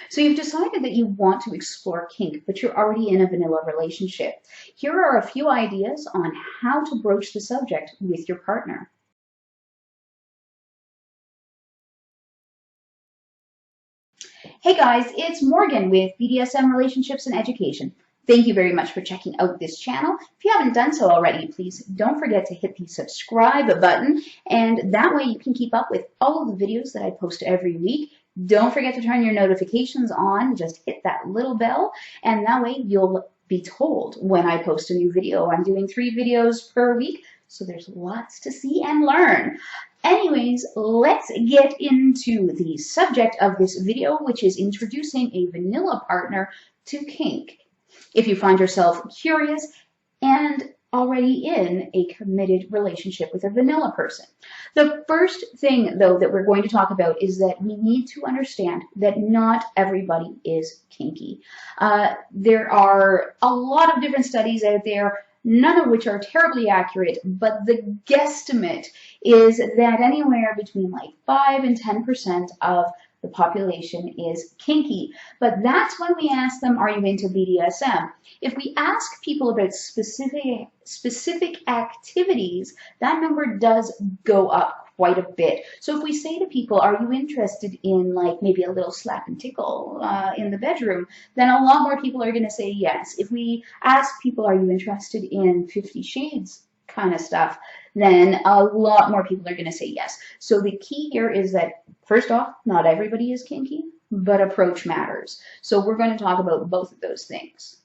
So you've decided that you want to explore kink, but you're already in a vanilla relationship. Here are a few ideas on how to broach the subject with your partner. Hey guys, it's Morgan with BDSM Relationships and Education. Thank you very much for checking out this channel. If you haven't done so already, please don't forget to hit the subscribe button, and that way you can keep up with all of the videos that I post every week. Don't forget to turn your notifications on. Just hit that little bell, and that way you'll be told when I post a new video. I'm doing 3 videos per week, so there's lots to see and learn. Anyways, let's get into the subject of this video, which is introducing a vanilla partner to kink. If you find yourself curious and already in a committed relationship with a vanilla person. The first thing, though, that we're going to talk about is that we need to understand that not everybody is kinky. There are a lot of different studies out there, none of which are terribly accurate, but the guesstimate is that anywhere between like 5 and 10% of the population is kinky. But that's when we ask them, are you into BDSM? If we ask people about specific activities, that number does go up quite a bit. So if we say to people, are you interested in like maybe a little slap and tickle in the bedroom, then a lot more people are going to say yes. If we ask people, are you interested in 50 Shades kind of stuff, then a lot more people are going to say yes. So the key here is that, first off, not everybody is kinky, but approach matters. So we're going to talk about both of those things.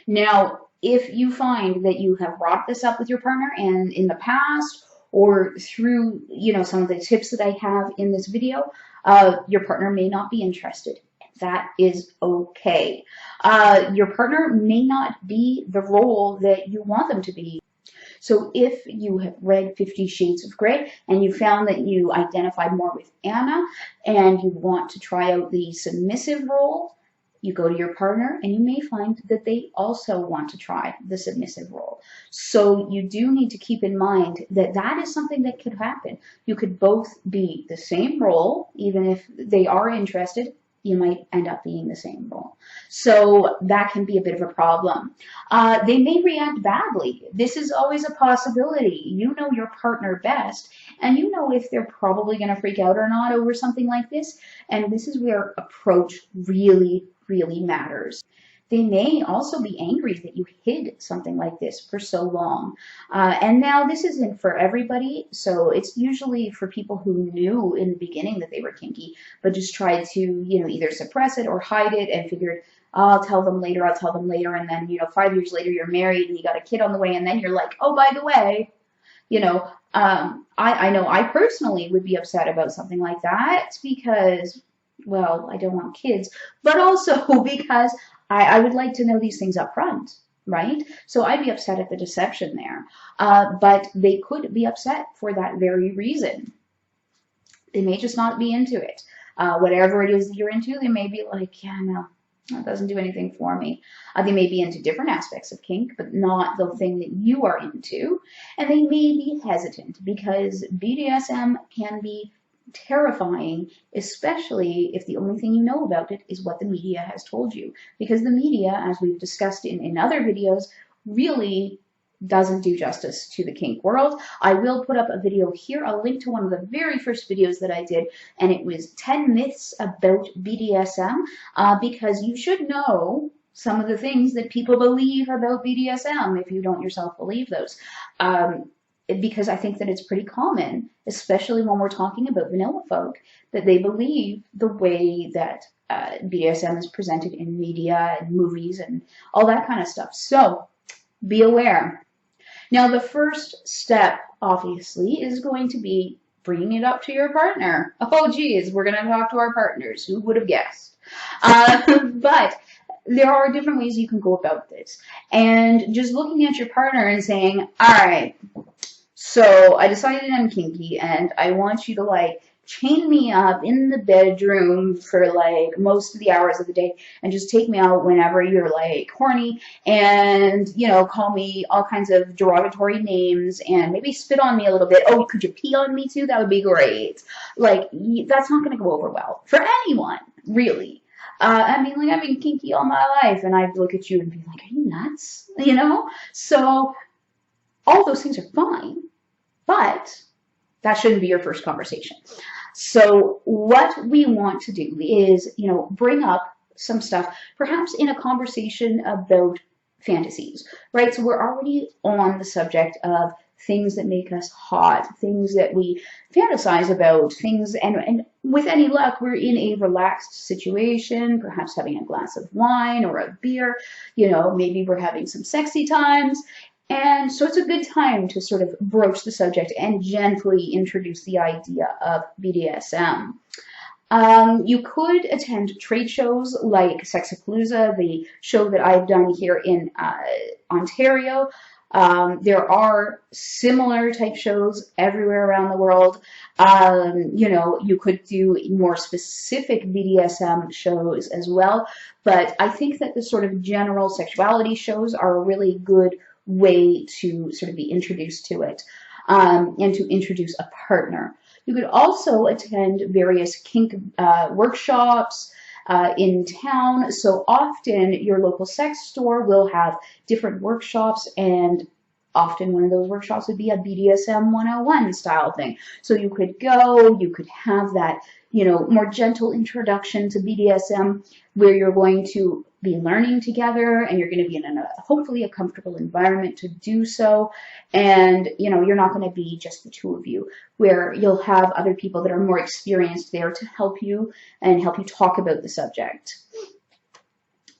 Now, if you find that you have brought this up with your partner and in the past, or through some of the tips that I have in this video, your partner may not be interested. That is okay. Your partner may not be the role that you want them to be. So if you have read 50 Shades of Grey and you found that you identified more with Anna and you want to try out the submissive role, you go to your partner and you may find that they also want to try the submissive role. So you do need to keep in mind that that is something that could happen. You could both be the same role, even if they are interested, you might end up being the same role. So that can be a bit of a problem. They may react badly. This is always a possibility. You know your partner best, and you know if they're probably going to freak out or not over something like this. And this is where approach really matters. They may also be angry that you hid something like this for so long. And now this isn't for everybody, so it's usually for people who knew in the beginning that they were kinky, but just tried to, either suppress it or hide it and figured, I'll tell them later, and then, 5 years later you're married and you got a kid on the way, and then you're like, oh, by the way, I know I personally would be upset about something like that because, well, I don't want kids, but also because I would like to know these things up front, right? So I'd be upset at the deception there. But they could be upset for that very reason. They may just not be into it. Whatever it is that you're into, they may be like, yeah, no, that doesn't do anything for me. They may be into different aspects of kink, but not the thing that you are into. And they may be hesitant because BDSM can be terrifying, especially if the only thing you know about it is what the media has told you. Because the media, as we've discussed in other videos, really doesn't do justice to the kink world. I will put up a video here, a link to one of the very first videos that I did, and it was 10 myths about BDSM, because you should know some of the things that people believe about BDSM if you don't yourself believe those. Because I think that it's pretty common, especially when we're talking about vanilla folk, that they believe the way that BDSM is presented in media and movies and all that kind of stuff. So be aware. Now, the first step, obviously, is going to be bringing it up to your partner. Oh, geez, we're going to talk to our partners. Who would have guessed? But there are different ways you can go about this. And just looking at your partner and saying, all right, so I decided I'm kinky and I want you to like chain me up in the bedroom for like most of the hours of the day and just take me out whenever you're like horny and, call me all kinds of derogatory names and maybe spit on me a little bit. Oh, could you pee on me too? That would be great. Like, that's not going to go over well for anyone, really. I mean, like, I've been kinky all my life, and I'd look at you and be like, are you nuts? You know? So all those things are fine, but that shouldn't be your first conversation. So what we want to do is, bring up some stuff, perhaps in a conversation about fantasies, right? So we're already on the subject of things that make us hot, things that we fantasize about, things, and with any luck, we're in a relaxed situation, perhaps having a glass of wine or a beer, maybe we're having some sexy times. And so it's a good time to sort of broach the subject and gently introduce the idea of BDSM. You could attend trade shows like Sexapalooza, the show that I've done here in Ontario. There are similar type shows everywhere around the world. You could do more specific BDSM shows as well, but I think that the sort of general sexuality shows are a really good way to sort of be introduced to it, and to introduce a partner. You could also attend various kink workshops in town. So often your local sex store will have different workshops, and often one of those workshops would be a BDSM 101 style thing. So you could go, you could have that, more gentle introduction to BDSM where you're going to be learning together, and you're going to be in hopefully a comfortable environment to do so. And, you're not going to be just the two of you, where you'll have other people that are more experienced there to help you and help you talk about the subject.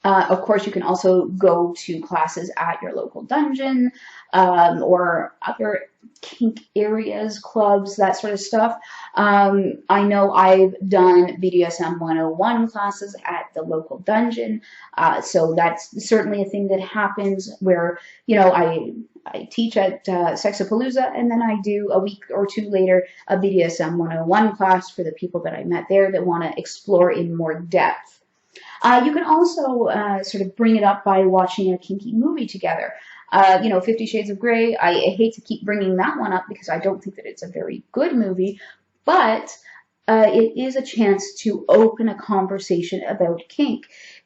Of course, you can also go to classes at your local dungeon, or other kink areas, clubs, that sort of stuff. I know I've done BDSM 101 classes at the local dungeon, so that's certainly a thing that happens where, I teach at Sexapalooza, and then I do a week or two later a BDSM 101 class for the people that I met there that want to explore in more depth. You can also sort of bring it up by watching a kinky movie together. 50 Shades of Grey, I hate to keep bringing that one up because I don't think that it's a very good movie, but it is a chance to open a conversation about kink.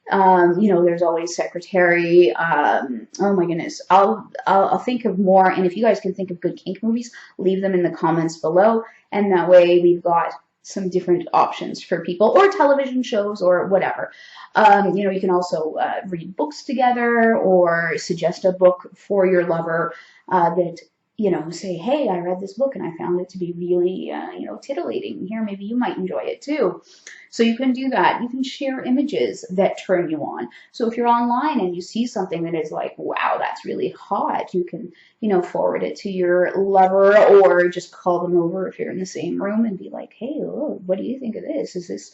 There's always Secretary. Oh my goodness, I'll think of more, and if you guys can think of good kink movies, leave them in the comments below, and that way we've got some different options for people, or television shows, or whatever. You can also read books together, or suggest a book for your lover that, say, hey, I read this book and I found it to be really, titillating. Here, maybe you might enjoy it too. So you can do that. You can share images that turn you on. So if you're online and you see something that is like, wow, that's really hot, you can, forward it to your lover, or just call them over if you're in the same room and be like, hey, oh, what do you think of this? Is this?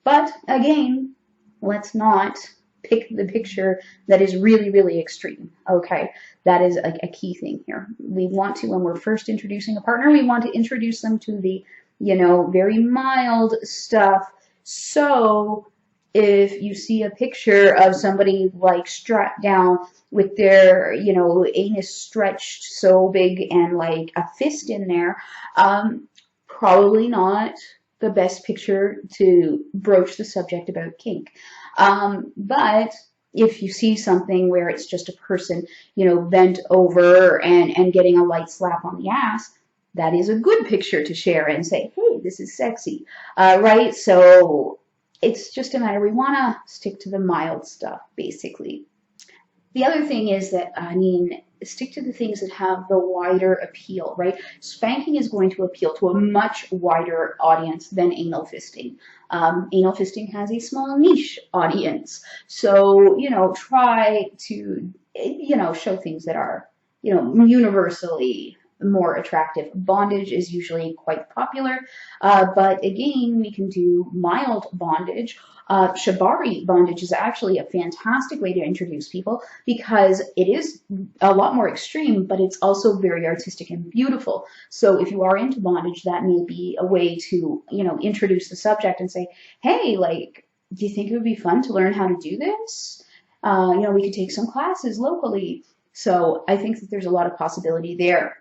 But again, let's not pick the picture that is really, really extreme, okay? That is a key thing here. We want to, when we're first introducing a partner, we want to introduce them to the, very mild stuff. So if you see a picture of somebody like strapped down with their, anus stretched so big and like a fist in there, probably not the best picture to broach the subject about kink. But if you see something where it's just a person, bent over and getting a light slap on the ass, that is a good picture to share and say, hey, this is sexy, right? So it's just a matter, we want to stick to the mild stuff, basically. The other thing is that, stick to the things that have the wider appeal, right? Spanking is going to appeal to a much wider audience than anal fisting. Anal fisting has a small niche audience. So, try to, show things that are, universally more attractive. Bondage is usually quite popular, but again, we can do mild bondage. Shibari bondage is actually a fantastic way to introduce people because it is a lot more extreme, but it's also very artistic and beautiful. So if you are into bondage, that may be a way to, introduce the subject and say, hey, like, do you think it would be fun to learn how to do this? We could take some classes locally. So I think that there's a lot of possibility there.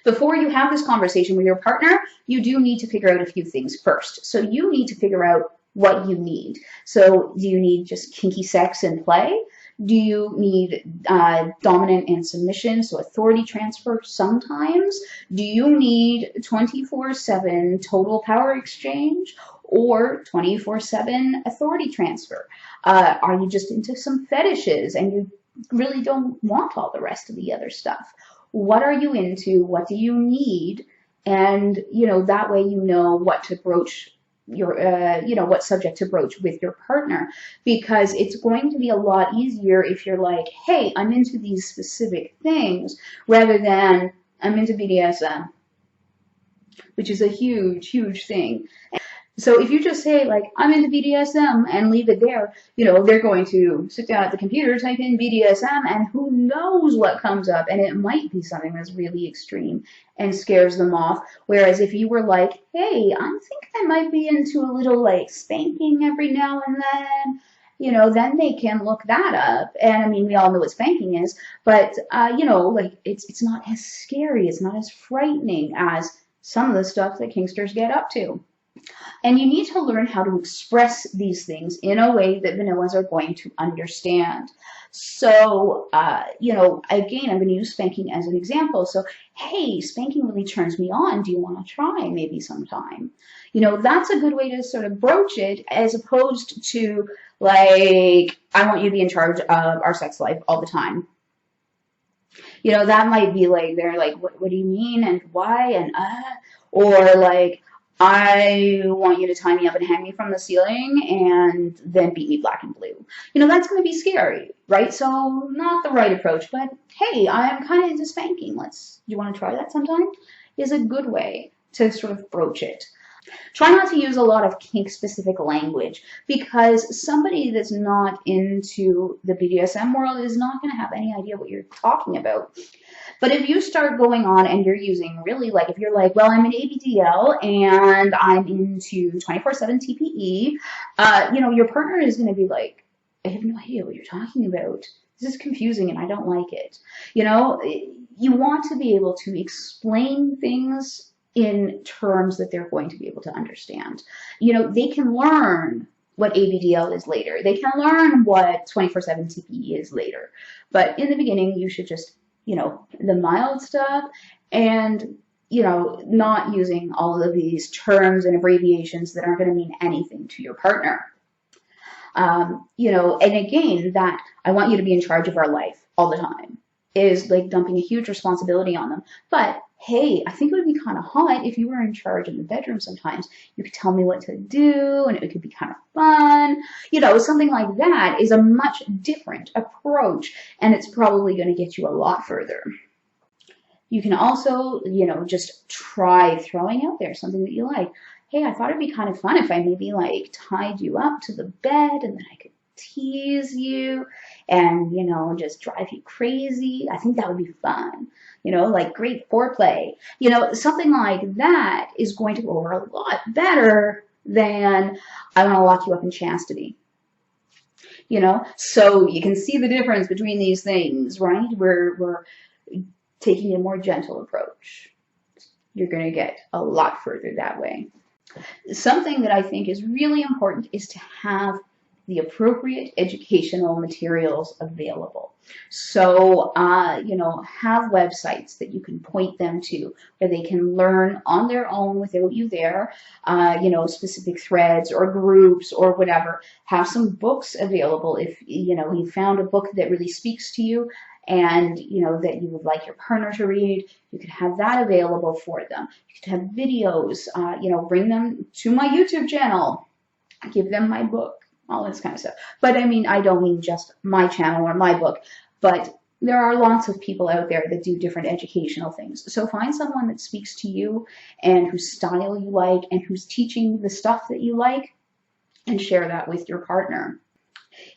Before you have this conversation with your partner, you do need to figure out a few things first. So you need to figure out what you need. So do you need just kinky sex and play? Do you need dominant and submission, so authority transfer sometimes? Do you need 24/7 total power exchange or 24/7 authority transfer? Are you just into some fetishes and you really don't want all the rest of the other stuff? What are you into? What do you need? And, that way you know what to broach your, what subject to broach with your partner, because it's going to be a lot easier if you're like, hey, I'm into these specific things, rather than I'm into BDSM, which is a huge, huge thing. So if you just say, like, I'm into BDSM and leave it there, they're going to sit down at the computer, type in BDSM, and who knows what comes up. And it might be something that's really extreme and scares them off. Whereas if you were like, hey, I think I might be into a little, like, spanking every now and then, then they can look that up. And I mean, we all know what spanking is, but, like, it's not as scary, it's not as frightening as some of the stuff that kinksters get up to. And you need to learn how to express these things in a way that vanillas are going to understand. So, again, I'm going to use spanking as an example. So, hey, spanking really turns me on. Do you want to try maybe sometime? That's a good way to sort of broach it, as opposed to, like, I want you to be in charge of our sex life all the time. That might be like, they're like, what do you mean and why and or like, I want you to tie me up and hang me from the ceiling and then beat me black and blue. That's going to be scary, right? So not the right approach, but hey, I'm kind of into spanking. You want to try that sometime? Is a good way to sort of broach it. Try not to use a lot of kink-specific language, because somebody that's not into the BDSM world is not going to have any idea what you're talking about. But if you start going on and you're using really, like, if you're like, well, I'm an ABDL and I'm into 24/7 TPE, your partner is going to be like, I have no idea what you're talking about. This is confusing and I don't like it. You want to be able to explain things in terms that they're going to be able to understand. They can learn what ABDL is later. They can learn what 24/7 TPE is later. But in the beginning, you should just, the mild stuff, and, not using all of these terms and abbreviations that aren't going to mean anything to your partner. And again, that I want you to be in charge of our life all the time is like dumping a huge responsibility on them. But hey, I think it would be kind of hot if you were in charge in the bedroom sometimes. You could tell me what to do, and it could be kind of fun. Something like that is a much different approach, and it's probably going to get you a lot further. You can also, just try throwing out there something that you like. Hey, I thought it'd be kind of fun if I maybe, like, tied you up to the bed and then I could tease you and, just drive you crazy. I think that would be fun. Like great foreplay. Something like that is going to go over a lot better than I want to lock you up in chastity. So you can see the difference between these things, right? We're taking a more gentle approach. You're going to get a lot further that way. Something that I think is really important is to have the appropriate educational materials available. So, have websites that you can point them to where they can learn on their own without you there, specific threads or groups or whatever. Have some books available if, you found a book that really speaks to you and, that you would like your partner to read. You could have that available for them. You could have videos, bring them to my YouTube channel, give them my book, all this kind of stuff. But I mean, I don't mean just my channel or my book, but there are lots of people out there that do different educational things. So find someone that speaks to you and whose style you like and who's teaching the stuff that you like, and share that with your partner.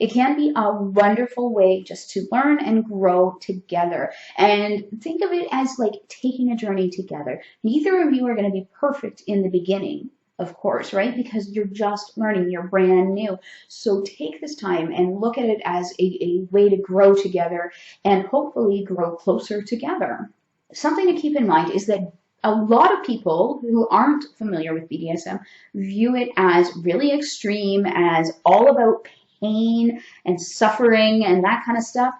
It can be a wonderful way just to learn and grow together. And think of it as like taking a journey together. Neither of you are going to be perfect in the beginning, of course, right? Because you're just learning, you're brand new. So take this time and look at it as a way to grow together and hopefully grow closer together. Something to keep in mind is that a lot of people who aren't familiar with BDSM view it as really extreme, as all about pain and suffering and that kind of stuff.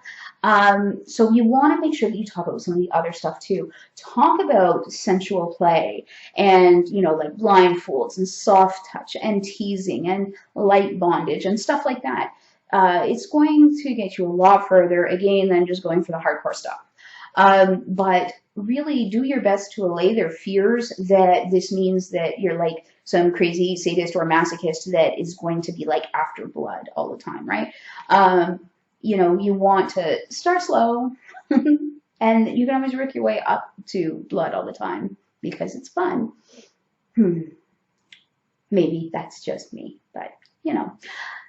So you want to make sure that you talk about some of the other stuff too. Talk about sensual play and, you know, like blindfolds and soft touch and teasing and light bondage and stuff like that. It's going to get you a lot further, again, than just going for the hardcore stuff. But really do your best to allay their fears that this means that you're like some crazy sadist or masochist that is going to be like after blood all the time, right? You know, you want to start slow and you can always work your way up to blood all the time because it's fun. Maybe that's just me, but you know,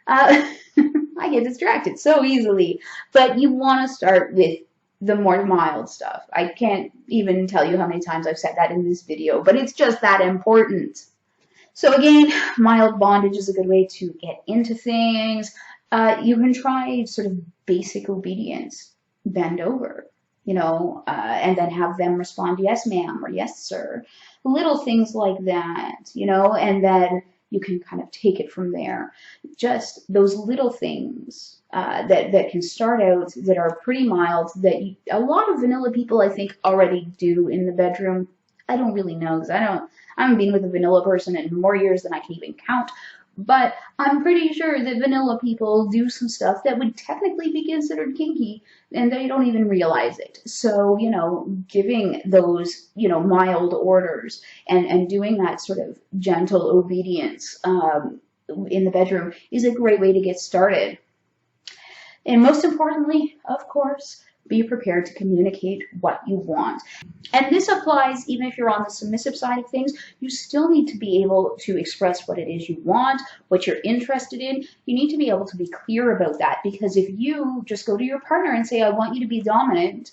I get distracted so easily. But you want to start with the more mild stuff. I can't even tell you how many times I've said that in this video, but it's just that important. So again, mild bondage is a good way to get into things. You can try sort of basic obedience, bend over, you know, and then have them respond, yes, ma'am, or yes, sir. Little things like that, you know, and then you can kind of take it from there. Just those little things that can start out that are pretty mild that a lot of vanilla people, I think, already do in the bedroom. I don't really know because I haven't been with a vanilla person in more years than I can even count. But I'm pretty sure that vanilla people do some stuff that would technically be considered kinky and they don't even realize it. So, you know, giving those, you know, mild orders and doing that sort of gentle obedience in the bedroom is a great way to get started. And most importantly, of course, be prepared to communicate what you want. And this applies even if you're on the submissive side of things. You still need to be able to express what it is you want, what you're interested in. You need to be able to be clear about that, because if you just go to your partner and say, I want you to be dominant,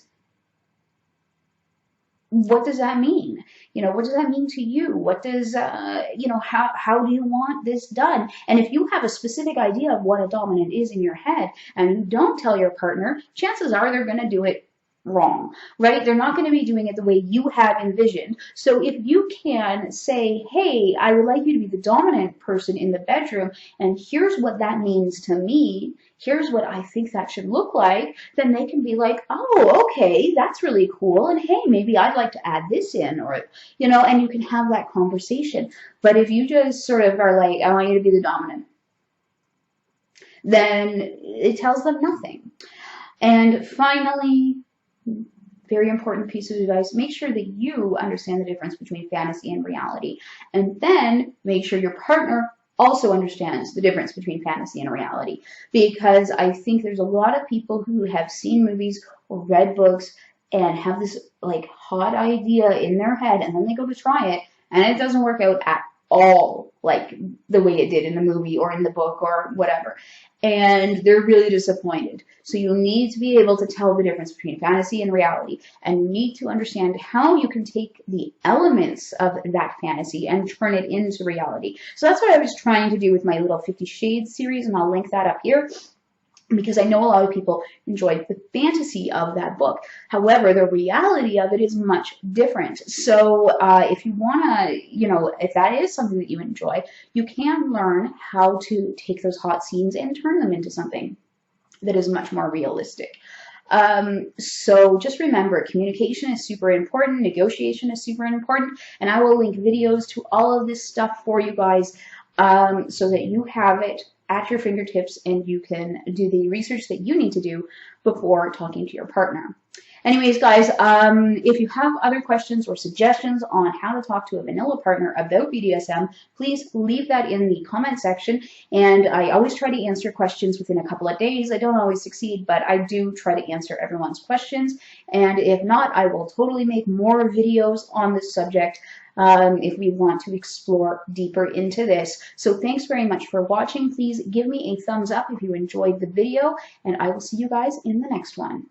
what does that mean? You know, what does that mean to you? What does, you know, how do you want this done? And if you have a specific idea of what a dominant is in your head and you don't tell your partner, chances are they're going to do it wrong, right? They're not going to be doing it the way you have envisioned. So if you can say, hey, I would like you to be the dominant person in the bedroom, and here's what that means to me, here's what I think that should look like, then they can be like, oh, okay, that's really cool, and hey, maybe I'd like to add this in, or, you know, and you can have that conversation. But if you just sort of are like, I want you to be the dominant, then it tells them nothing. And finally, very important piece of advice, make sure that you understand the difference between fantasy and reality. And then make sure your partner also understands the difference between fantasy and reality. Because I think there's a lot of people who have seen movies or read books and have this like hot idea in their head, and then they go to try it and it doesn't work out at all like the way it did in the movie or in the book or whatever. And they're really disappointed. So you need to be able to tell the difference between fantasy and reality. And you need to understand how you can take the elements of that fantasy and turn it into reality. So that's what I was trying to do with my little 50 Shades series, and I'll link that up here, because I know a lot of people enjoyed the fantasy of that book. However, the reality of it is much different. So if you want to, you know, if that is something that you enjoy, you can learn how to take those hot scenes and turn them into something that is much more realistic. So just remember, communication is super important, negotiation is super important, and I will link videos to all of this stuff for you guys so that you have it at your fingertips and you can do the research that you need to do before talking to your partner. Anyways, guys, if you have other questions or suggestions on how to talk to a vanilla partner about BDSM, please leave that in the comment section. And I always try to answer questions within a couple of days. I don't always succeed, but I do try to answer everyone's questions. And if not, I will totally make more videos on this subject if we want to explore deeper into this. So thanks very much for watching. Please give me a thumbs up if you enjoyed the video, and I will see you guys in the next one.